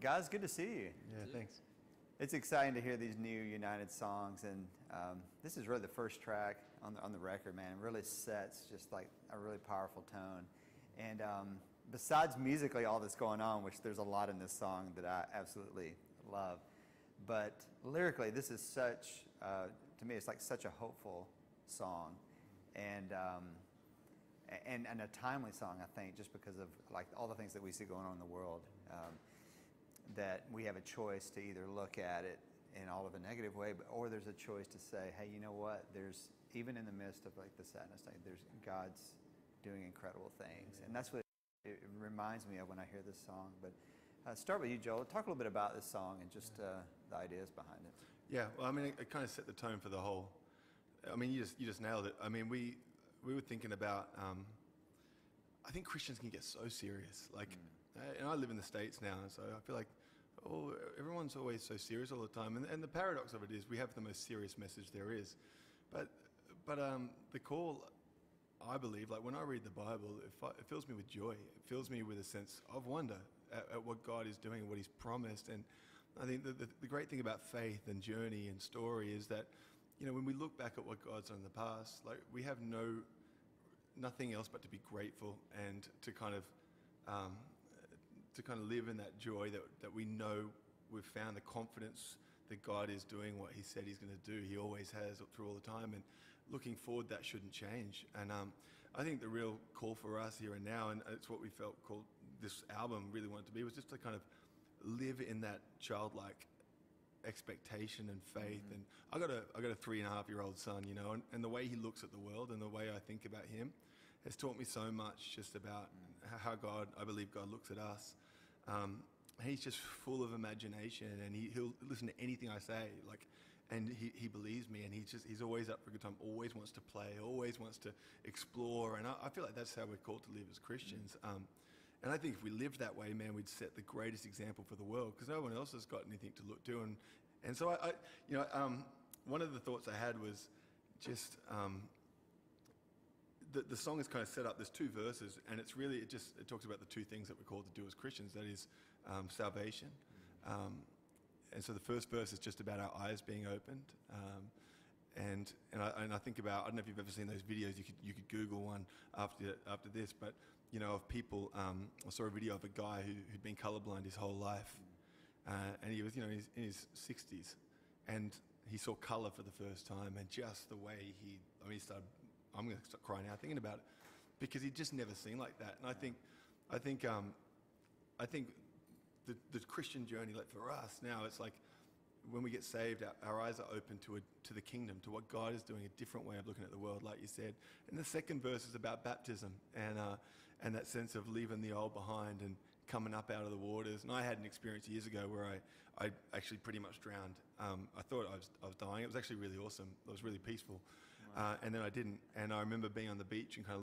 Guys, good to see you. Yeah, thanks. It's exciting to hear these new United songs, and this is really the first track on the record, man. It really sets just like a really powerful tone. And besides musically all that's going on, which there's a lot in this song that I absolutely love, but lyrically this is such, to me, it's like such a hopeful song, and a timely song, I think, just because of like all the things that we see going on in the world. That we have a choice to either look at it in all of a negative way, or there's a choice to say, hey, you know what? There's, even in the midst of like the sadness, like, there's God's doing incredible things, and that's what it reminds me of when I hear this song. But start with you, Joel. Talk a little bit about this song and just the ideas behind it. Yeah, well, I mean, it kind of set the tone for the whole. I mean, you just nailed it. I mean, we were thinking about. I think Christians can get so serious, like. And I live in the States now, and so I feel like, everyone's always so serious all the time. And the paradox of it is we have the most serious message there is. But the call, I believe, like when I read the Bible, it fills me with joy. It fills me with a sense of wonder at what God is doing and what He's promised. And I think the great thing about faith and journey and story is that, you know, when we look back at what God's done in the past, like we have nothing else but to be grateful and to kind of live in that joy that we know we've found the confidence that God is doing what He said He's going to do. He always has through all the time, and looking forward, that shouldn't change. And I think the real call for us here and now, and it's what we felt called this album really wanted to be, was just to kind of live in that childlike expectation and faith. And I got a 3.5-year-old son, you know, and the way he looks at the world and the way I think about him has taught me so much just about how I believe God looks at us. He's just full of imagination, and he'll listen to anything I say, like, and he believes me, and he's always up for a good time, always wants to play, always wants to explore, and I feel like that's how we're called to live as Christians. And I think if we lived that way, man, we'd set the greatest example for the world, because no one else has got anything to look to. And so I one of the thoughts I had was just. The song is kind of set up, there's 2 verses, and it's really, it talks about the 2 things that we're called to do as Christians, that is salvation. And so the first verse is just about our eyes being opened. And I think about, I don't know if you've ever seen those videos, you could Google one after this, but, you know, of people, I saw a video of a guy who'd been colorblind his whole life. And he was, you know, in his 60s, and he saw color for the first time, and just the way he started, I'm going to start crying out thinking about it, because he'd just never seen like that. And I think the Christian journey, like for us now, it's like when we get saved, our eyes are open to the kingdom, to what God is doing, a different way of looking at the world, like you said. And the second verse is about baptism and that sense of leaving the old behind and coming up out of the waters. And I had an experience years ago where I actually pretty much drowned. I thought I was dying. It was actually really awesome. It was really peaceful. Wow. And then I didn't. And I remember being on the beach and kind of